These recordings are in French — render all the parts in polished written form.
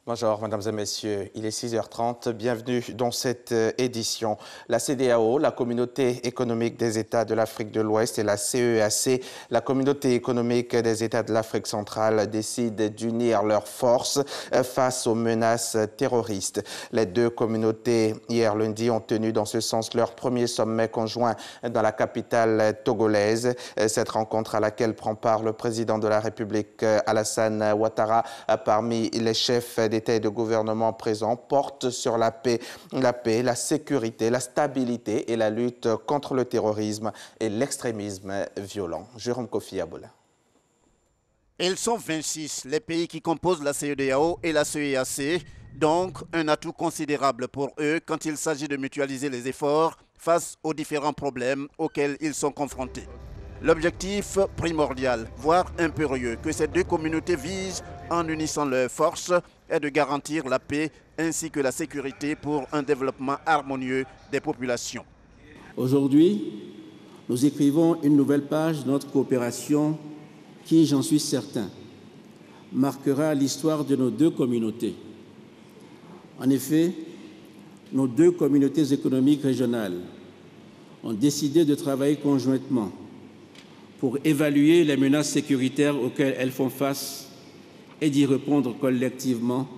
Bonjour, mesdames et messieurs, il est 6h30. Bienvenue dans cette édition. La CEDEAO, la Communauté économique des États de l'Afrique de l'Ouest, et la CEEAC, la Communauté économique des États de l'Afrique centrale, décident d'unir leurs forces face aux menaces terroristes. Les deux communautés, hier lundi, ont tenu dans ce sens leur premier sommet conjoint dans la capitale togolaise. Cette rencontre à laquelle prend part le président de la République, Alassane Ouattara, parmi les chefs d'État et de gouvernement présents, porte sur la paix, la sécurité, la stabilité et la lutte contre le terrorisme et l'extrémisme violent. Jérôme Kofi Aboula. Ils sont 26, les pays qui composent la CEDEAO et la CEEAC, donc un atout considérable pour eux quand il s'agit de mutualiser les efforts face aux différents problèmes auxquels ils sont confrontés. L'objectif primordial, voire impérieux, que ces deux communautés visent en unissant leurs forces est de garantir la paix ainsi que la sécurité pour un développement harmonieux des populations. Aujourd'hui, nous écrivons une nouvelle page de notre coopération qui, j'en suis certain, marquera l'histoire de nos deux communautés. En effet, nos deux communautés économiques régionales ont décidé de travailler conjointement pour évaluer les menaces sécuritaires auxquelles elles font face et d'y répondre collectivement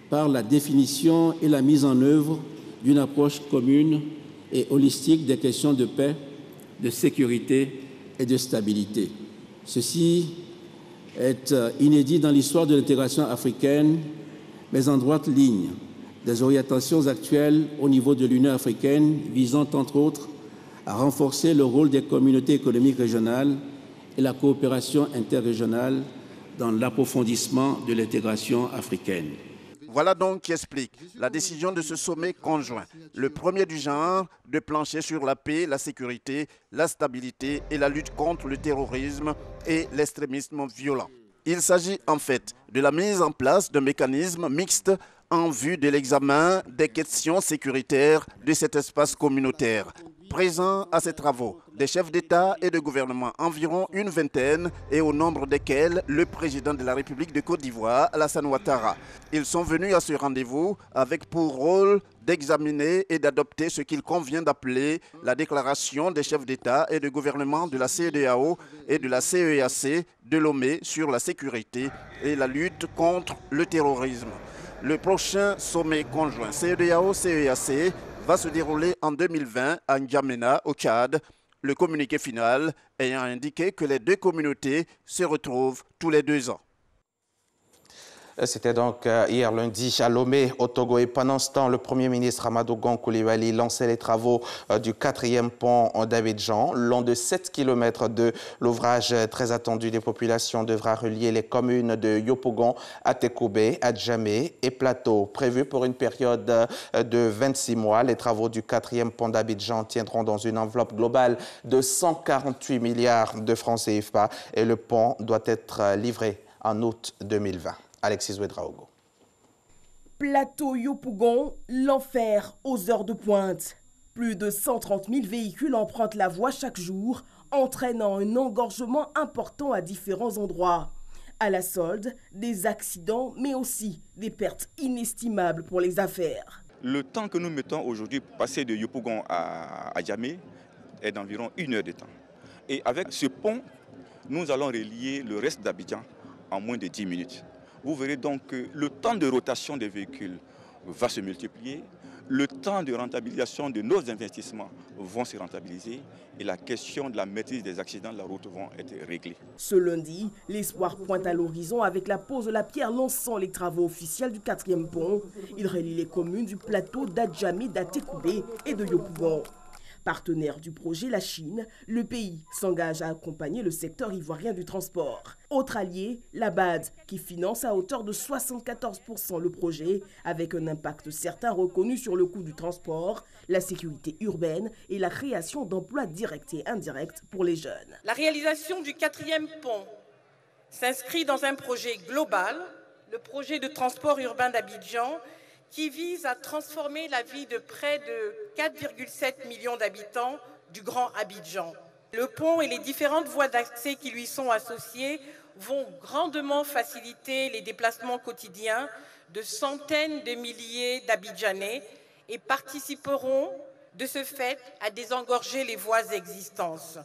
par la définition et la mise en œuvre d'une approche commune et holistique des questions de paix, de sécurité et de stabilité. Ceci est inédit dans l'histoire de l'intégration africaine, mais en droite ligne des orientations actuelles au niveau de l'Union africaine visant entre autres à renforcer le rôle des communautés économiques régionales et la coopération interrégionale dans l'approfondissement de l'intégration africaine. Voilà donc qui explique la décision de ce sommet conjoint, le premier du genre, de plancher sur la paix, la sécurité, la stabilité et la lutte contre le terrorisme et l'extrémisme violent. Il s'agit en fait de la mise en place d'un mécanisme mixte en vue de l'examen des questions sécuritaires de cet espace communautaire. Présents à ces travaux, des chefs d'État et de gouvernement, environ une vingtaine, et au nombre desquels le président de la République de Côte d'Ivoire, Alassane Ouattara. Ils sont venus à ce rendez-vous avec pour rôle d'examiner et d'adopter ce qu'il convient d'appeler la déclaration des chefs d'État et de gouvernement de la CEDEAO et de la CEEAC de Lomé sur la sécurité et la lutte contre le terrorisme. Le prochain sommet conjoint CEDEAO-CEEAC va se dérouler en 2020 à N'Djamena, au Tchad, le communiqué final ayant indiqué que les deux communautés se retrouvent tous les 2 ans. C'était donc hier lundi à Lomé, au Togo. Et pendant ce temps, le Premier ministre Amadou Gon Coulibaly lançait les travaux du 4e pont d'Abidjan. Long de 7 km de l'ouvrage très attendu des populations devra relier les communes de Yopougon, Atekoubé, Adjamé et Plateau. Prévu pour une période de 26 mois, les travaux du 4e pont d'Abidjan tiendront dans une enveloppe globale de 148 milliards de francs CFA et le pont doit être livré en août 2020. Alexis Ouedraogo. Plateau Yopougon, l'enfer aux heures de pointe. Plus de 130 000 véhicules empruntent la voie chaque jour, entraînant un engorgement important à différents endroits. À la solde, des accidents, mais aussi des pertes inestimables pour les affaires. Le temps que nous mettons aujourd'hui pour passer de Yopougon à Adjamé est d'environ 1 heure de temps. Et avec ce pont, nous allons relier le reste d'Abidjan en moins de 10 minutes. Vous verrez donc que le temps de rotation des véhicules va se multiplier, le temps de rentabilisation de nos investissements vont se rentabiliser et la question de la maîtrise des accidents de la route vont être réglée. Ce lundi, l'espoir pointe à l'horizon avec la pose de la pierre lançant les travaux officiels du 4e pont. Il relie les communes du plateau d'Adjamé, d'Atekoubé et de Yopougon. Partenaire du projet, la Chine, le pays s'engage à accompagner le secteur ivoirien du transport. Autre allié, la BAD, qui finance à hauteur de 74% le projet, avec un impact certain reconnu sur le coût du transport, la sécurité urbaine et la création d'emplois directs et indirects pour les jeunes. La réalisation du 4e pont s'inscrit dans un projet global, le projet de transport urbain d'Abidjan, qui vise à transformer la vie de près de 4,7 millions d'habitants du Grand Abidjan. Le pont et les différentes voies d'accès qui lui sont associées vont grandement faciliter les déplacements quotidiens de centaines de milliers d'Abidjanais et participeront de ce fait à désengorger les voies existantes.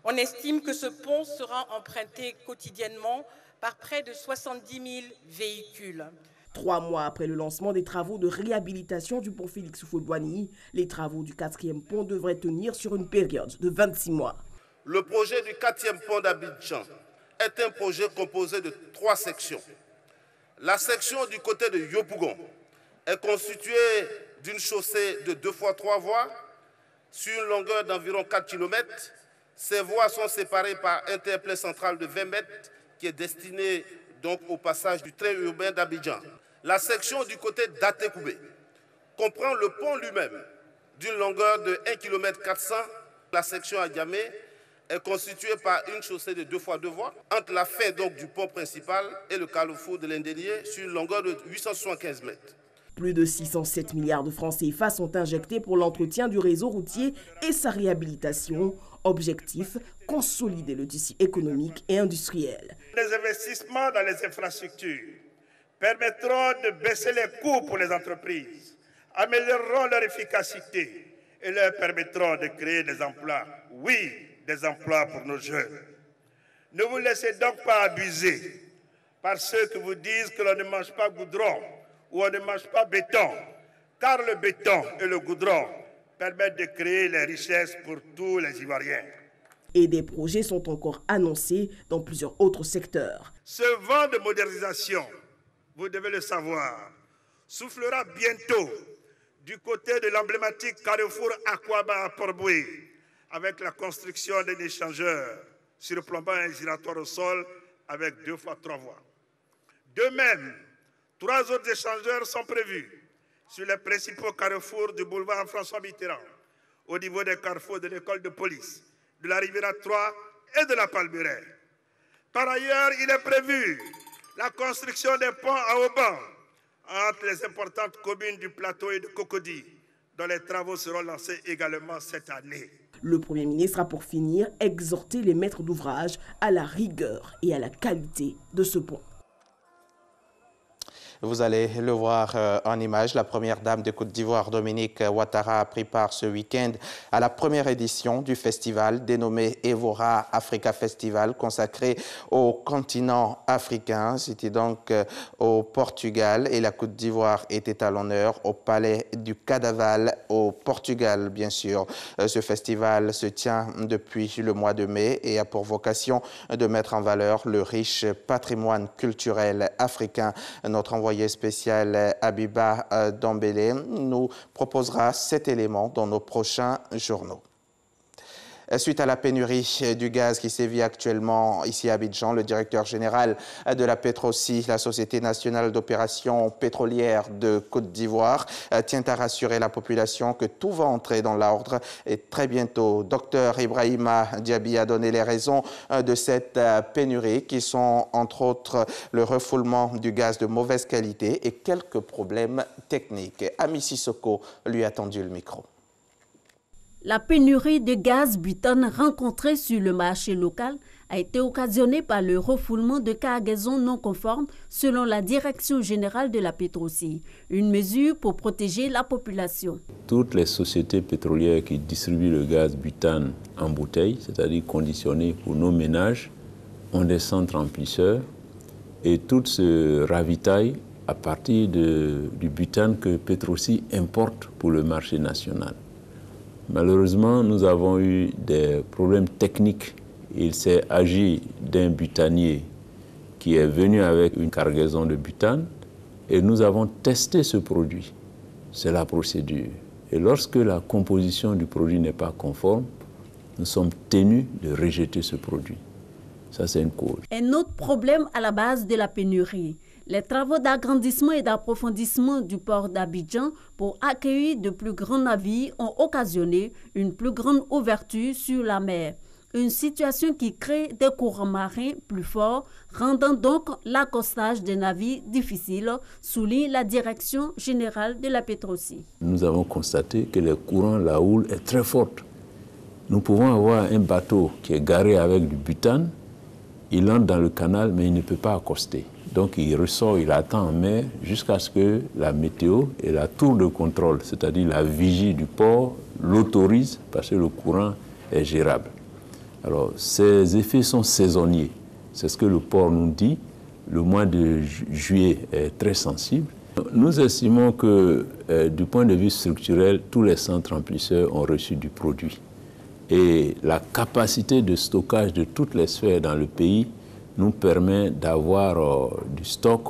On estime que ce pont sera emprunté quotidiennement par près de 70 000 véhicules. 3 mois après le lancement des travaux de réhabilitation du pont Félix Houphouët-Boigny, les travaux du 4e pont devraient tenir sur une période de 26 mois. Le projet du 4e pont d'Abidjan est un projet composé de 3 sections. La section du côté de Yopougon est constituée d'une chaussée de 2 fois 3 voies sur une longueur d'environ 4 km. Ces voies sont séparées par un terre-plein central de 20 mètres qui est destiné donc au passage du train urbain d'Abidjan. La section du côté d'Atekoubé comprend le pont lui-même d'une longueur de 1 km 400. La section à Djamé est constituée par une chaussée de 2 fois 2 voies entre la fin donc du pont principal et le carrefour de l'Indénié sur une longueur de 875 mètres. Plus de 607 milliards de francs CFA sont injectés pour l'entretien du réseau routier et sa réhabilitation. Objectif, consolider le tissu économique et industriel. Les investissements dans les infrastructures permettront de baisser les coûts pour les entreprises, amélioreront leur efficacité et leur permettront de créer des emplois. Oui, des emplois pour nos jeunes. Ne vous laissez donc pas abuser par ceux qui vous disent que l'on ne mange pas goudron ou on ne mange pas béton, car le béton et le goudron permettent de créer les richesses pour tous les Ivoiriens. Et des projets sont encore annoncés dans plusieurs autres secteurs. Ce vent de modernisation, vous devez le savoir, soufflera bientôt du côté de l'emblématique carrefour Akwaba à Port-Boué, avec la construction d'un échangeur surplombant un giratoire au sol avec 2 fois 3 voies. De même, 3 autres échangeurs sont prévus sur les principaux carrefours du boulevard François Mitterrand, au niveau des carrefours de l'école de police, de la Riviera 3 et de la Palmeraie. Par ailleurs, il est prévu la construction des ponts à haubans entre les importantes communes du plateau et de Cocody, dont les travaux seront lancés également cette année. Le Premier ministre a pour finir exhorté les maîtres d'ouvrage à la rigueur et à la qualité de ce pont. Vous allez le voir en image, la première dame de Côte d'Ivoire, Dominique Ouattara, a pris part ce week-end à la première édition du festival dénommé Evora Africa Festival, consacré au continent africain. C'était donc au Portugal et la Côte d'Ivoire était à l'honneur au Palais du Cadaval au Portugal, bien sûr. Ce festival se tient depuis le mois de mai et a pour vocation de mettre en valeur le riche patrimoine culturel africain. Notre envoyé spécial Abiba Dambélé nous proposera cet élément dans nos prochains journaux. Suite à la pénurie du gaz qui sévit actuellement ici à Abidjan, le directeur général de la Petrosi, la Société nationale d'opération pétrolière de Côte d'Ivoire, tient à rassurer la population que tout va entrer dans l'ordre et très bientôt. Docteur Ibrahima Diaby a donné les raisons de cette pénurie qui sont entre autres le refoulement du gaz de mauvaise qualité et quelques problèmes techniques. Ami Sissoko lui a tendu le micro. La pénurie de gaz butane rencontrée sur le marché local a été occasionnée par le refoulement de cargaisons non conformes selon la Direction générale de la Petrosi, une mesure pour protéger la population. Toutes les sociétés pétrolières qui distribuent le gaz butane en bouteille, c'est-à-dire conditionné pour nos ménages, ont des centres remplisseurs et toutes se ravitaillent à partir du butane que Petrosi importe pour le marché national. Malheureusement, nous avons eu des problèmes techniques. Il s'est agi d'un butanier qui est venu avec une cargaison de butane et nous avons testé ce produit. C'est la procédure. Et lorsque la composition du produit n'est pas conforme, nous sommes tenus de rejeter ce produit. Ça, c'est une cause. Un autre problème à la base de la pénurie. Les travaux d'agrandissement et d'approfondissement du port d'Abidjan pour accueillir de plus grands navires ont occasionné une plus grande ouverture sur la mer. Une situation qui crée des courants marins plus forts, rendant donc l'accostage des navires difficile, souligne la Direction générale de la Petrosi. Nous avons constaté que les courants, la houle est très forte. Nous pouvons avoir un bateau qui est garé avec du butane. il entre dans le canal, mais il ne peut pas accoster. Donc il ressort, il attend en mer jusqu'à ce que la météo et la tour de contrôle, c'est-à-dire la vigie du port, l'autorise parce que le courant est gérable. Alors ces effets sont saisonniers. C'est ce que le port nous dit. Le mois de juillet est très sensible. Nous estimons que du point de vue structurel, tous les centres remplisseurs ont reçu du produit. Et la capacité de stockage de toutes les sphères dans le pays nous permet d'avoir du stock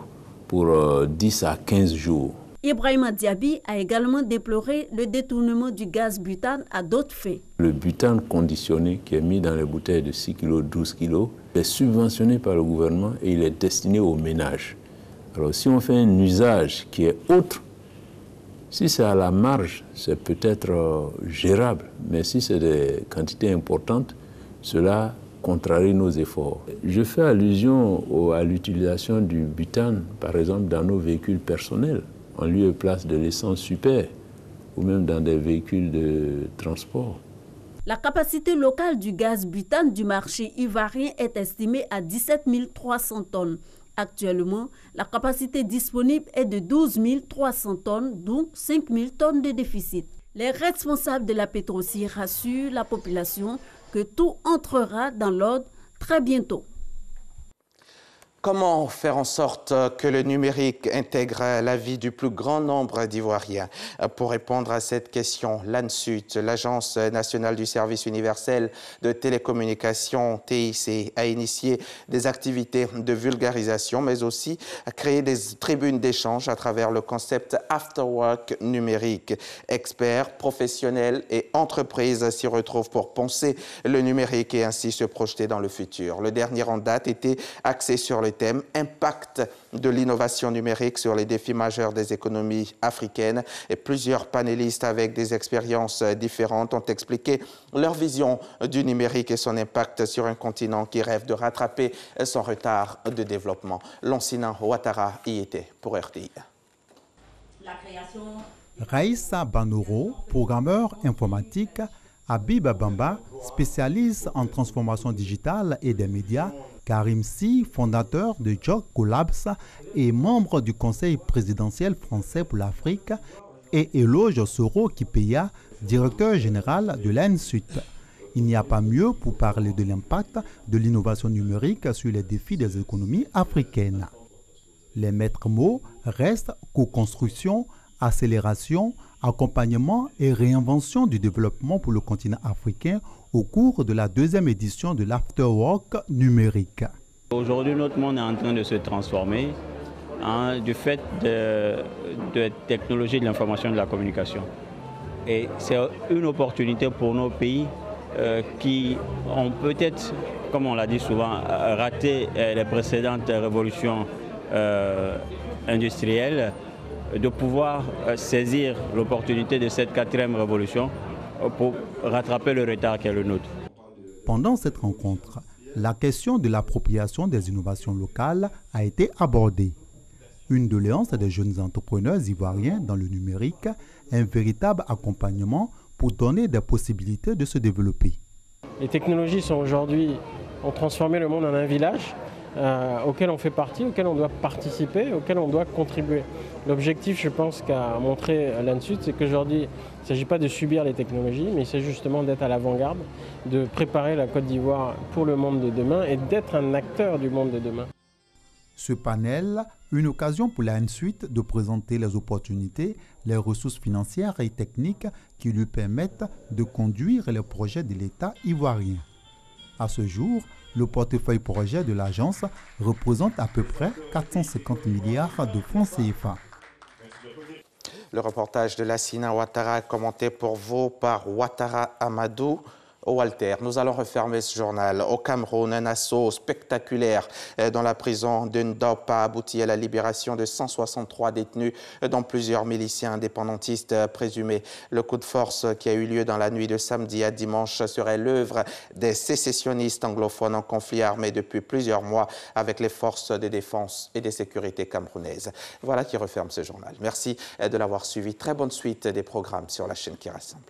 pour 10 à 15 jours. Ibrahima Diaby a également déploré le détournement du gaz butane à d'autres fins. Le butane conditionné qui est mis dans les bouteilles de 6 kg, 12 kg, est subventionné par le gouvernement et il est destiné aux ménages. Alors si on fait un usage qui est autre, si c'est à la marge, c'est peut-être gérable, mais si c'est des quantités importantes, cela contrarie nos efforts. Je fais allusion à l'utilisation du butane, par exemple, dans nos véhicules personnels, en lieu et place de l'essence super, ou même dans des véhicules de transport. La capacité locale du gaz butane du marché ivoirien est estimée à 17 300 tonnes. Actuellement, la capacité disponible est de 12 300 tonnes, donc 5 000 tonnes de déficit. Les responsables de la Petroci rassurent la population que tout entrera dans l'ordre très bientôt. Comment faire en sorte que le numérique intègre la vie du plus grand nombre d'Ivoiriens? Pour répondre à cette question, l'ANSUT, l'Agence nationale du service universel de télécommunications, TIC, a initié des activités de vulgarisation, mais aussi a créé des tribunes d'échange à travers le concept After Work numérique. Experts, professionnels et entreprises s'y retrouvent pour penser le numérique et ainsi se projeter dans le futur. Le dernier en date était axé sur le thème impact de l'innovation numérique sur les défis majeurs des économies africaines et plusieurs panélistes avec des expériences différentes ont expliqué leur vision du numérique et son impact sur un continent qui rêve de rattraper son retard de développement. Lonsina Ouattara y était pour RTI. Raïssa Banoro, programmeur informatique, Habib Bamba, spécialiste en transformation digitale et des médias, Karim Si, fondateur de Jog Collabs et membre du Conseil présidentiel français pour l'Afrique, et Eloge Soro Kipeya, directeur général de l'ANSUT. Il n'y a pas mieux pour parler de l'impact de l'innovation numérique sur les défis des économies africaines. Les maîtres mots restent co-construction, accélération, accompagnement et réinvention du développement pour le continent africain au cours de la deuxième édition de l'Afterwork numérique. Aujourd'hui, notre monde est en train de se transformer du fait de technologies de l'information et de la communication. Et c'est une opportunité pour nos pays qui ont peut-être, comme on l'a dit souvent, raté les précédentes révolutions industrielles, de pouvoir saisir l'opportunité de cette quatrième révolution pour rattraper le retard qui est le nôtre. Pendant cette rencontre, la question de l'appropriation des innovations locales a été abordée. Une doléance des jeunes entrepreneurs ivoiriens dans le numérique, un véritable accompagnement pour donner des possibilités de se développer. Les technologies sont aujourd'hui, ont transformé le monde en un village auquel on fait partie, auquel on doit participer, auquel on doit contribuer. L'objectif, je pense, qu'a montré l'ANSUT, c'est qu'aujourd'hui, il ne s'agit pas de subir les technologies, mais il s'agit justement d'être à l'avant-garde, de préparer la Côte d'Ivoire pour le monde de demain et d'être un acteur du monde de demain. Ce panel, une occasion pour l'ANSUT de présenter les opportunités, les ressources financières et techniques qui lui permettent de conduire les projets de l'État ivoirien. À ce jour, le portefeuille projet de l'agence représente à peu près 450 milliards de francs CFA. Le reportage de Lassina Ouattara commenté pour vous par Ouattara Amadou. Walter, nous allons refermer ce journal. Au Cameroun, un assaut spectaculaire dans la prison de Ndop a abouti à la libération de 163 détenus, dont plusieurs miliciens indépendantistes présumés. Le coup de force qui a eu lieu dans la nuit de samedi à dimanche serait l'œuvre des sécessionnistes anglophones en conflit armé depuis plusieurs mois avec les forces de défense et de sécurité camerounaises. Voilà qui referme ce journal. Merci de l'avoir suivi. Très bonne suite des programmes sur la chaîne qui rassemble.